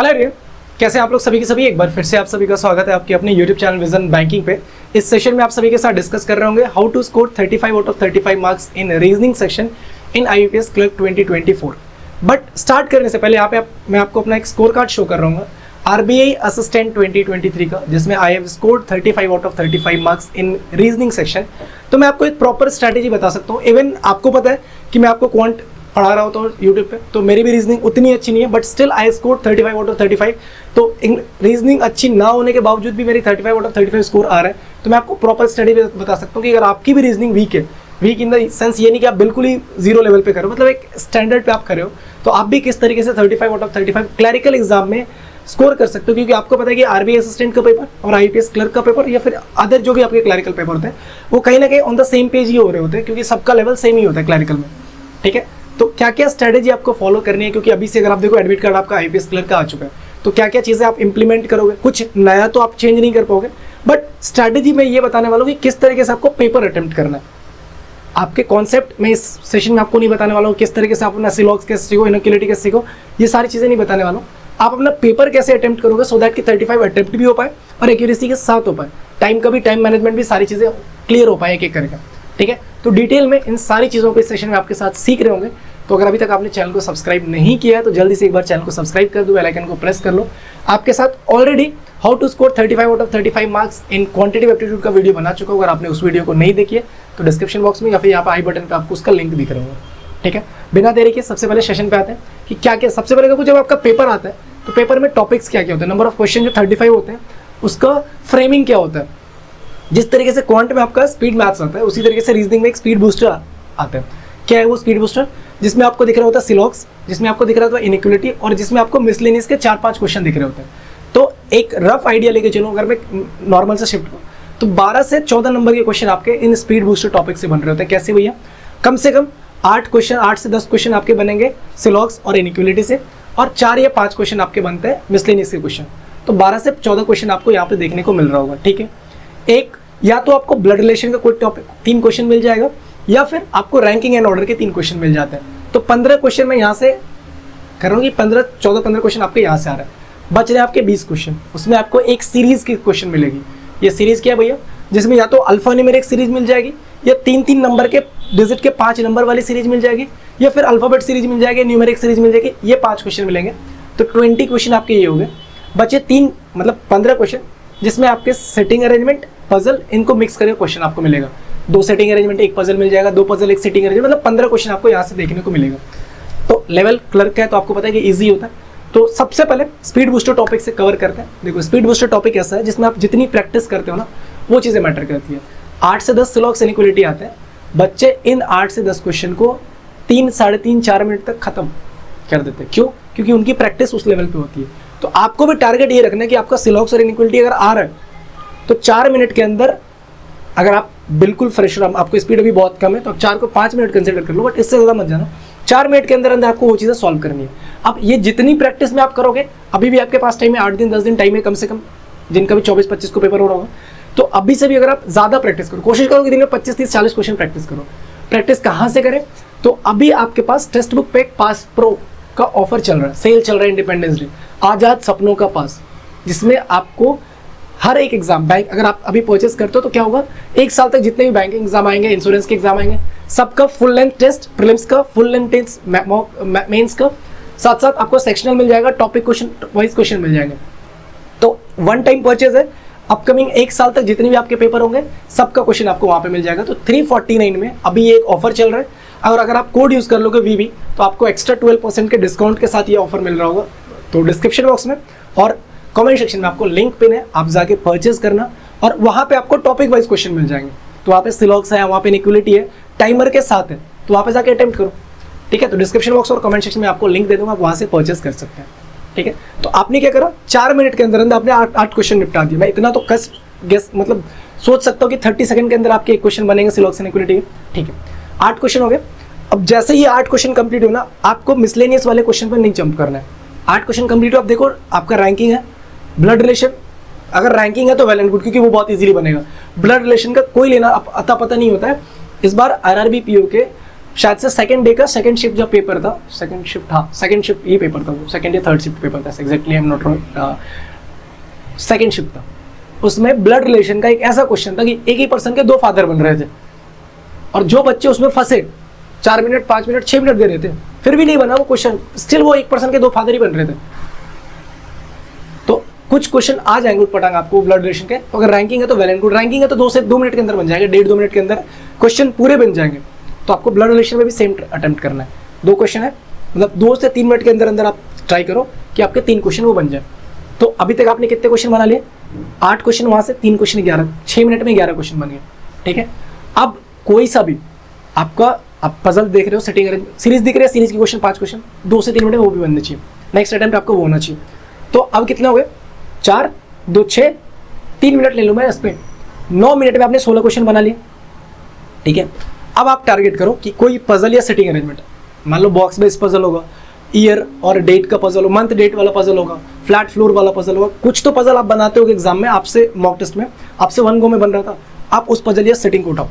Hello everyone, कैसे आप लोग सभी के सभी। एक बार फिर से आप सभी का स्वागत है आपके अपने YouTube चैनल विजन बैंकिंग पे। इस सेशन में आप सभी के साथ डिस्कस कर रहे होंगे how to score 35 out of 35 marks in reasoning section in IUPS clerk 2024। But start करने से पहले यहाँ पे मैं आपको अपना एक स्कोर कार्ड शो कर रहा हूँ RBI असिस्टेंट 2023 का, जिसमें I have scored 35 out of 35 marks in reasoning section. तो मैं आपको एक प्रॉपर स्ट्रैटेजी बता सकता हूँ। इवन आपको पता है कि मैं आपको क्वांट पढ़ा रहा होता हूँ यूट्यूब पे, तो मेरी भी रीजनिंग उतनी अच्छी नहीं है, but still I score 35 out of 35। तो रीजनिंग अच्छी ना होने के बावजूद भी मेरी 35 आउट ऑफ 35 स्कोर आ रहा है। तो मैं आपको प्रॉपर स्टडी बता सकता हूँ कि अगर आपकी भी रीजनिंग वीक है, वीक इन द सेंस ये नहीं कि आप बिल्कुल ही जीरो लेवल पे करो, मतलब एक स्टैंडर्ड पे आप करे हो, तो आप भी किस तरीके से 35 आउट ऑफ 35 क्लैरिकल एग्जाम में स्कोर कर सकते हो। क्योंकि आपको पता है कि RBI असिस्टेंट का पेपर और IUPS क्लर्क का पेपर या फिर अदर जो भी आपके क्लैरिकल पेपर होते हैं, वो कहीं ना कहीं ऑन द सेम पेज ही हो रहे होते हैं, क्योंकि सबका लेवल सेम ही होता है क्लैरिकल में। ठीक है, तो क्या क्या स्ट्रैटेजी आपको फॉलो करनी है, क्योंकि अभी से अगर आप देखो एडमिट कार्ड आपका IUPS क्लर्क का आ चुका है, तो क्या क्या चीज़ें आप इंप्लीमेंट करोगे। कुछ नया तो आप चेंज नहीं कर पाओगे, बट स्ट्रैटेजी में ये बताने वाला हूँ कि किस तरीके से आपको पेपर अटेम्प्ट करना है। आपके कॉन्सेप्ट मैं इस सेशन में आपको नहीं बताने वाला हूँ, किस तरीके से आप अपना सिलॉक्स कैसे सीखो, इनोक्युलिटी कैसे सीखो, ये सारी चीज़ें नहीं बताने वाला हूँ। आप अपना पेपर कैसे अटेम्प्ट करोगे सो दैट कि 35 अटेम्प्ट भी हो पाए और एक्यूरेसी के साथ हो पाए, टाइम का भी, टाइम मैनेजमेंट भी, सारी चीज़ें क्लियर हो पाए एक एक करके। ठीक है, तो डिटेल में इन सारी चीज़ों को इस सेशन में आपके साथ सीख रहे होंगे। तो अगर अभी तक आपने चैनल को सब्सक्राइब नहीं किया है तो जल्दी से एक बार चैनल को सब्सक्राइब कर दो, बेल आइकन को प्रेस कर लो। आपके साथ already how to score 35 out of 35 marks in quantitative aptitude का वीडियो बना चुका हूँ। अगर आपने उस वीडियो को नहीं देखी है तो डिस्क्रिप्शन बॉक्स में या फिर यहाँ पर आई बटन पर आपको उसका लिंक दिख रहा होगा। ठीक है, बिना देरी के सबसे पहले सेशन पे आते हैं कि क्या क्या। सबसे पहले देखो, जब आपका पेपर आता है तो पेपर में टॉपिक्स क्या क्या होते हैं, नंबर ऑफ क्वेश्चन जो 35 होते हैं उसका फ्रेमिंग क्या होता है। जिस तरीके से क्वांट में आपका स्पीड मैथ्स आता है, उसी तरीके से रीजनिंग में एक स्पीड बूस्टर आता है। क्या है वो स्पीड बूस्टर? जिसमें आपको दिख रहा होता है सिलॉक्स, जिसमें आपको दिख रहा होता है इनइक्वालिटी, और जिसमें आपको मिसलेनियस के 4-5 क्वेश्चन दिख रहे होते हैं। तो एक रफ आइडिया लेके चलो, अगर मैं नॉर्मल से शिफ्ट करूँ तो 12 से 14 नंबर के क्वेश्चन आपके इन स्पीड बूस्टर टॉपिक से बन रहे होते हैं। कैसे भैया? कम से कम 8 से 10 क्वेश्चन आपके बनेंगे सिलॉक्स और इनइक्वालिटी से, और 4 या 5 क्वेश्चन आपके बनते हैं मिसलेनियस के क्वेश्चन। तो 12 से 14 क्वेश्चन आपको यहाँ पे देखने को मिल रहा होगा। ठीक है, एक या तो आपको ब्लड रिलेशन का कोई टॉपिक 3 क्वेश्चन मिल जाएगा, या फिर आपको रैंकिंग एंड ऑर्डर के 3 क्वेश्चन मिल जाते हैं। तो 15 क्वेश्चन मैं यहाँ से कर रहा हूँ कि 15 क्वेश्चन आपके यहाँ से आ रहा है। बच रहे आपके 20 क्वेश्चन, उसमें आपको एक सीरीज की क्वेश्चन मिलेगी। ये सीरीज क्या भैया? जिसमें या तो अल्फा न्यूमेरिक सीरीज मिल जाएगी, या 3-3 नंबर के डिजिट के 5 नंबर वाली सीरीज मिल जाएगी, या फिर अल्फाबेट सीरीज मिल जाएगी, न्यूमेरिक सीरीज मिल जाएगी। ये 5 क्वेश्चन मिलेंगे। तो 20 क्वेश्चन आपके ये हो गए। बचे 3 मतलब 15 क्वेश्चन, जिसमें आपके सेटिंग अरेंजमेंट, पजल, इनको मिक्स करके क्वेश्चन आपको मिलेगा। 2 सेटिंग अरेंजमेंट, 1 पजल मिल जाएगा, 2 पजल, 1 सेटिंग अरेंजमेंट, मतलब 15 क्वेश्चन आपको यहाँ से देखने को मिलेगा। तो लेवल क्लर्क है तो आपको पता है कि ईजी होता है। तो सबसे पहले स्पीड बूस्टर टॉपिक से कवर करते हैं। देखो, स्पीड बूस्टर टॉपिक ऐसा है जिसमें आप जितनी प्रैक्टिस करते हो ना, वो चीज़ें मैटर करती है। 8 से 10 सिलॉक्स इनइक्वालिटी आते हैं। बच्चे इन 8 से 10 क्वेश्चन को 3, साढ़े 3, 4 मिनट तक खत्म कर देते हैं। क्यों? क्योंकि उनकी प्रैक्टिस उस लेवल पे होती है। तो आपको भी टारगेट ये रखना है कि आपका सिलॉक्स और इनइक्वालिटी अगर आ रहा है तो 4 मिनट के अंदर, अगर आप बिल्कुल फ्रेश हो, आपको स्पीड अभी बहुत कम है, तो आप 4 को 5 मिनट कंसिडर कर लो, बट इससे ज़्यादा मत जाना। 4 मिनट के अंदर अंदर आपको वो चीज़ें सॉल्व करनी है। अब ये जितनी प्रैक्टिस में आप करोगे, अभी भी आपके पास टाइम है, 8 दिन 10 दिन टाइम है कम से कम, जिनका भी 24-25 को पेपर हो रहा होगा। तो अभी से भी अगर आप ज़्यादा प्रैक्टिस करो, कोशिश करो कि दिन में 25, 30, 40 क्वेश्चन प्रैक्टिस करो। प्रैक्टिस कहाँ से करें? तो अभी आपके पास टेक्स्ट बुक पे एक पास प्रो का ऑफर चल रहा है, सेल चल रहा है, इंडिपेंडेंस डे, आज़ाद सपनों का पास, जिसमें आपको हर एक एग्जाम, बैंक अगर आप अभी परचेस करते हो तो क्या होगा, 1 साल तक जितने भी बैंकिंग एग्जाम आएंगे, इंश्योरेंस के एग्जाम आएंगे, सबका फुल लेंथ टेस्ट, प्रीलिम्स का फुल लेंथ टेस्ट, मेंस का, साथ साथ आपको सेक्शनल मिल जाएगा, टॉपिक क्वेश्चन वाइज क्वेश्चन मिल जाएंगे। तो वन टाइम परचेज है। अपकमिंग 1 साल तक जितने भी आपके पेपर होंगे, सबका क्वेश्चन आपको वहाँ पे मिल जाएगा। तो 349 में अभी ये एक ऑफर चल रहा है, और अगर आप कोड यूज़ कर लोगे VB, तो आपको एक्स्ट्रा 12% के डिस्काउंट के साथ ये ऑफर मिल रहा होगा। तो डिस्क्रिप्शन बॉक्स में और कमेंट सेक्शन में आपको लिंक पिन है, आप जाके परचेज करना, और वहाँ पे आपको टॉपिक वाइज क्वेश्चन मिल जाएंगे। तो वहाँ पे सिलॉक्स है, वहाँ पे इनइक्वालिटी है, टाइमर के साथ है, तो वहाँ पे जाके अटेम्प्ट करो। ठीक है, तो डिस्क्रिप्शन बॉक्स और कमेंट सेक्शन में आपको लिंक दे दूँगा, आप वहाँ से परचेज कर सकते हैं। ठीक है, तो आपने क्या करा, 4 मिनट के अंदर अंदर आपने 8 क्वेश्चन निपटा दिए। मैं इतना तो गेस मतलब सोच सकता हूँ कि 30 सेकंड के अंदर आपके 1 क्वेश्चन बनेंगे सिलॉक्स इनइक्वालिटी के। ठीक है, 8 क्वेश्चन हो गए। अब जैसे ही 8 क्वेश्चन कंप्लीट हो ना, आपको मिसलेनियस वाले क्वेश्चन पर नहीं जंप करना है। 8 क्वेश्चन कंप्लीट हो, आप देखो आपका रैंकिंग है, ब्लड रिलेशन, अगर रैंकिंग है तो वेल एंड गुड, क्योंकि वो बहुत इजीली बनेगा। ब्लड रिलेशन का कोई लेना अता पता नहीं होता है। इस बार RRB PO के शायद से सेकंड डे का सेकंड शिफ्ट जब पेपर था, सेकंड शिफ्ट, हाँ सेकंड शिफ्ट ही पेपर था वो, सेकंड या थर्ड शिफ्ट पेपर था exactly, I am not wrong, second shift था। उसमें ब्लड रिलेशन का एक ऐसा क्वेश्चन था कि एक ही पर्सन के 2 फादर बन रहे थे, और जो बच्चे उसमें फंसे 4 मिनट 5 मिनट 6 मिनट दे रहे थे, फिर भी नहीं बना वो क्वेश्चन, स्टिल वो एक पर्सन के 2 फादर ही बन रहे थे। तो कुछ क्वेश्चन आ जाएंगे उठपटांग आपको ब्लड रिलेशन के, तो अगर रैंकिंग है तो वेल एंड गुड, रैंकिंग है तो 2 से 2 मिनट के अंदर बन जाएगा, 1.5-2 मिनट के अंदर क्वेश्चन पूरे बन जाएंगे। तो आपको ब्लड रिलेशन में भी सेम अटेम्प्ट करना है, 2 क्वेश्चन है, मतलब 2 से 3 मिनट के अंदर अंदर आप ट्राई करो कि आपके 3 क्वेश्चन वो बन जाए। तो अभी तक आपने कितने क्वेश्चन बना लिए? 8 क्वेश्चन, वहां से 3 क्वेश्चन 11, 6 मिनट में 11 क्वेश्चन बन गए, ठीक है। अब कोई सा भी आपका, आप पजल देख रहे हो, सेटिंग सीरीज दिख रही है, सीरीज की क्वेश्चन 5 क्वेश्चन 2 से 3 मिनट में वो भी बनने चाहिए, नेक्स्ट अटेम्प्ट आपको वो होना चाहिए। तो अब कितने हो गए? 4 2 6, 3 मिनट ले लूँ मैं इस पर, 9 मिनट में आपने 16 क्वेश्चन बना लिए, ठीक है। अब आप टारगेट करो कि कोई पजल या सेटिंग अरेंजमेंट, मान लो बॉक्स बेस्ड पजल होगा, ईयर और डेट का पजल हो, मंथ डेट वाला पजल होगा, फ्लैट फ्लोर वाला पजल होगा, कुछ तो पजल आप बनाते हो एग्जाम में, आपसे मॉक टेस्ट में आपसे 1 गो में बन रहा था, आप उस पजल या सेटिंग को उठाओ,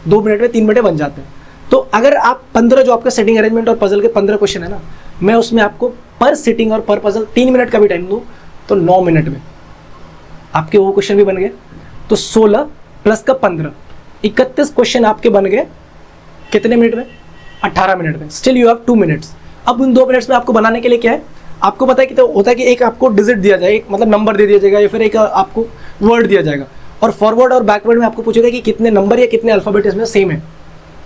2 मिनट में 3 मिनट बन जाते हैं। तो अगर आप 15 जो आपका सेटिंग अरेंजमेंट और पजल के 15 क्वेश्चन है ना, मैं उसमें आपको पर सिटिंग और पर पजल 3 मिनट का भी टाइम दूँ तो 9 मिनट में आपके वो क्वेश्चन भी बन गए। तो 16 प्लस का 15, 31 क्वेश्चन आपके बन गए कितने मिनट में? 18 मिनट में। Still you have 2 minutes. अब उन 2 मिनट्स में आपको बनाने के लिए क्या है, आपको पता है कि तो होता है कि एक आपको डिजिट दिया जाए, मतलब नंबर दे दिया जाएगा, या फिर एक आपको वर्ड दिया जाएगा, और फॉरवर्ड और बैकवर्ड में आपको पूछेगा कि कितने नंबर या कितने अल्फाबेट इसमें सेम है,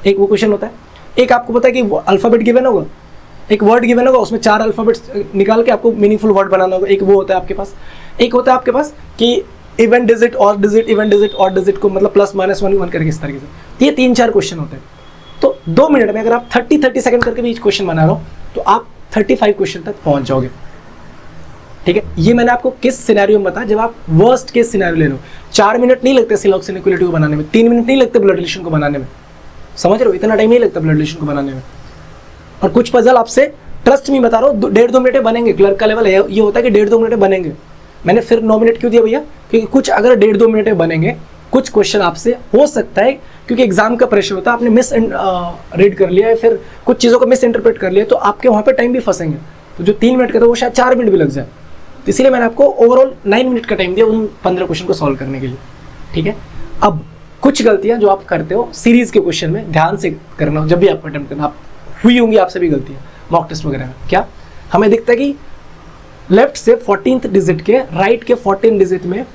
एक वो क्वेश्चन होता है। एक आपको पता है कि अल्फाबेट गिवन होगा, एक वर्ड गिवन होगा, उसमें 4 अल्फाबेट्स निकाल के आपको मीनिंगफुल वर्ड बनाना होगा, एक वो होता है आपके पास। एक होता है आपके पास कि इवेंट डिजिट और डिजिट, इवेंट डिजिट और डिजिट को मतलब प्लस माइनस 1 करके इस तरीके से। ये 3-4 क्वेश्चन होते हैं। तो 2 मिनट में अगर आप 30 सेकंड करके भी क्वेश्चन बना रहे हो तो आप 35 क्वेश्चन तक पहुंच जाओगे, ठीक है। ये मैंने आपको किस सिनेरियो में बताया, जब आप वर्स्ट केस सिनेरियो ले लो। 4 मिनट नहीं लगते सिलॉक्स इनइक्वालिटी को बनाने में, 3 मिनट नहीं लगते ब्लड रिलेशन को बनाने में, समझ रहे हो, इतना टाइम नहीं लगता ब्लड रिलेशन को बनाने में। और कुछ पजल आपसे ट्रस्ट में बता रहा हूँ 1.5-2 मिनट में बनेंगे, क्लर्क का लेवल है ये होता है कि 1.5-2 मिनट में बनेंगे। मैंने फिर 9 मिनट क्यों दिया भैया, क्योंकि कुछ अगर 1.5-2 मिनट में बनेंगे, कुछ क्वेश्चन आपसे हो सकता है क्योंकि एग्जाम का प्रेशर होता है, आपने मिस रीड कर लिया है, फिर कुछ चीज़ों को मिस इंटरप्रेट कर लिया, तो आपके वहाँ पे टाइम भी फंसेंगे। तो जो 3 मिनट का था वो शायद 4 मिनट भी लग जाए। तो इसीलिए मैंने आपको ओवरऑल 9 मिनट का टाइम दिया उन 15 क्वेश्चन को सॉल्व करने के लिए, ठीक है। अब कुछ गलतियाँ जो आप करते हो सीरीज़ के क्वेश्चन में, ध्यान से करना जब भी आप अटेम्प्ट करना, आप हुई होंगी आपसे भी गलतियाँ मॉक टेस्ट वगैरह में। क्या हमें दिखता है कि लेफ्ट से 14th डिजिट के राइट के 14 डिजिट में,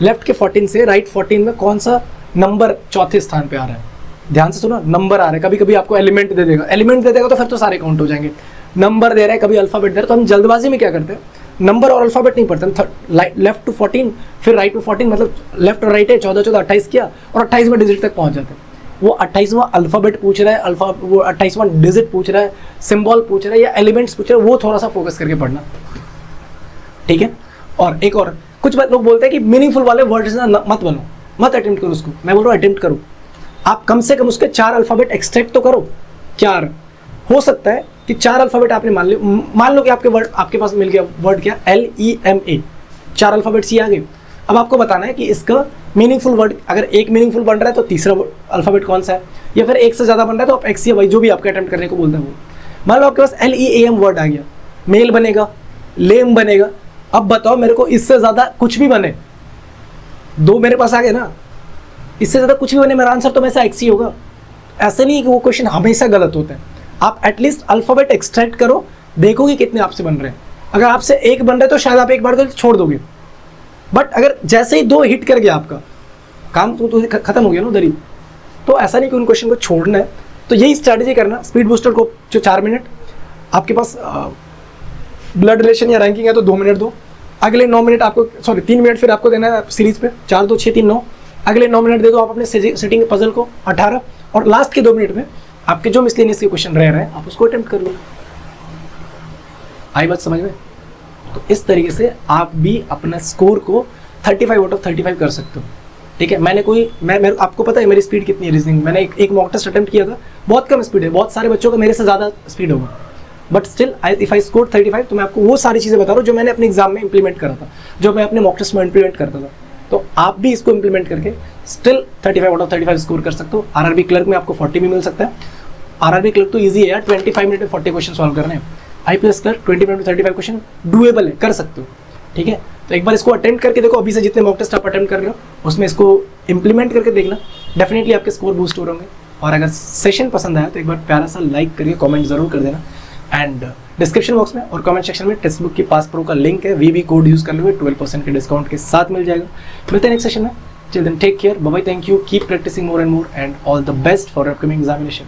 लेफ्ट के 14 से राइट 14 में कौन सा नंबर चौथे स्थान पे आ रहा है? ध्यान से सुनो, नंबर आ रहा है। कभी कभी आपको एलिमेंट दे देगा, एलिमेंट दे देगा तो फिर तो सारे काउंट हो जाएंगे। नंबर दे रहा है, कभी अल्फाबेट दे रहा है, तो हम जल्दबाजी में क्या करते हैं, नंबर और अल्फाबेट नहीं पढ़ते हम, लेफ्ट टू 14 फिर राइट टू 14, मतलब लेफ्ट और राइट है 14 28 किया और 28वें डिजिट तक पहुंच जाते हैं। वो 28वां अल्फाबेट पूछ रहा है, वो 28वां डिजिट पूछ रहा है, सिंबल पूछ रहा है या एलिमेंट्स पूछ रहा है, वो थोड़ा सा फोकस करके पढ़ना, ठीक है। और एक और कुछ बात लोग बोलते हैं कि मीनिंगफुल वाले वर्ड्स ना मत बनो, मत अटेम्प्ट करो उसको। मैं बोल रहा हूँ अटेम्प्ट करो, आप कम से कम उसके 4 अल्फाबेट एक्सट्रैक्ट तो करो। 4 हो सकता है कि 4 अल्फाबेट आपने मान लो कि आपके वर्ड आपके पास मिल गया, वर्ड क्या, LEMA, 4 अल्फाबेट सी आ गए। अब आपको बताना है कि इसका मीनिंगफुल वर्ड, अगर एक मीनिंगफुल बन रहा है तो तीसरा अल्फाबेट कौन सा है, या फिर एक से ज़्यादा बन रहा है तो आप X या Y जो भी आपके अटेम्प्ट करने को बोलते हैं वो। मान लो आपके पास LEAM वर्ड आ गया, मेल बनेगा, लेम बनेगा। अब बताओ मेरे को इससे ज़्यादा कुछ भी बने, 2 मेरे पास आ गए ना, इससे ज़्यादा कुछ भी बने मेरा आंसर तो हमेशा X ही होगा। ऐसे नहीं कि वो क्वेश्चन हमेशा गलत होते हैं। आप एटलीस्ट अल्फाबेट एक्सट्रैक्ट करो, देखोगे कितने आपसे बन रहे हैं। अगर आपसे 1 बन रहा है तो शायद आप एक बार तो छोड़ दोगे, बट अगर जैसे ही 2 हिट कर गया आपका काम तो खत्म हो गया ना उधर ही। तो ऐसा नहीं कि उन क्वेश्चन को छोड़ना है। तो यही स्ट्रैटेजी करना। स्पीड बूस्टर को जो 4 मिनट आपके पास ब्लड रिलेशन या रैंकिंग है तो 2 मिनट दो, अगले 9 मिनट आपको 3 मिनट फिर आपको देना है सीरीज पे, 4 2 6 3 9, अगले 9 मिनट दे दो आप अपने सेटिंग पजल को 18, और लास्ट के 2 मिनट में आपके जो मिसलेनियस के क्वेश्चन रह रहे हैं आप उसको अटेम्प्ट कर लो। आई बात समझ में? तो इस तरीके से आप भी अपना स्कोर को 35 आउट ऑफ 35 कर सकते हो, ठीक है। मैं आपको पता है मेरी स्पीड कितनी है रीजनिंग, मैंने एक मॉक टेस्ट अटेम्प्ट किया था, बहुत कम स्पीड है, बहुत सारे बच्चों का मेरे से ज़्यादा स्पीड होगा, but still if I score 35। तो मैं आपको वो सारी चीज़ें बता रहा हूँ जो मैंने अपने एग्जाम में इंप्लीमेंट करा था, जो मैं अपने मॉक टेस्ट में इंप्लीमेंट करता था। तो आप भी इसको इंप्लीमेंट करके स्टिल 35 आउट ऑफ 35 स्कोर कर सकते हो। RRB क्लर्क में आपको 40 भी मिल सकता है, आरआरबी क्लर्क तो ईजी है यार, 25 मिनट में 40 क्वेश्चन सॉल्व करने हैं। आईपीएस क्लर्क 20 मिनट में 35 क्वेश्चन डूएबल है, कर सकते हो, ठीक है। तो एक बार इसको अटेम्प्ट करके देखो, अभी से जितने मॉक टेस्ट आप अटेम्प्ट कर रहे हो उसमें इसको इंप्लीमेंट करके देखना, डेफिनेटली आपके स्कोर बूस्ट हो रहे होंगे। और अगर सेशन पसंद आया तो एक बार प्यारा सा लाइक करिए, कमेंट जरूर कर देना। एंड डिस्क्रिप्शन बॉक्स में और कमेंट सेक्शन में टेक्स्ट बुक की पास प्रो का लिंक है, वीवी कोड यूज कर लोगे 12% के डिस्काउंट के साथ मिल जाएगा। मिलते हैं नेक्स्ट सेशन में, till then take care, bye bye, thank you, keep practising more and more and all the best for upcoming examination.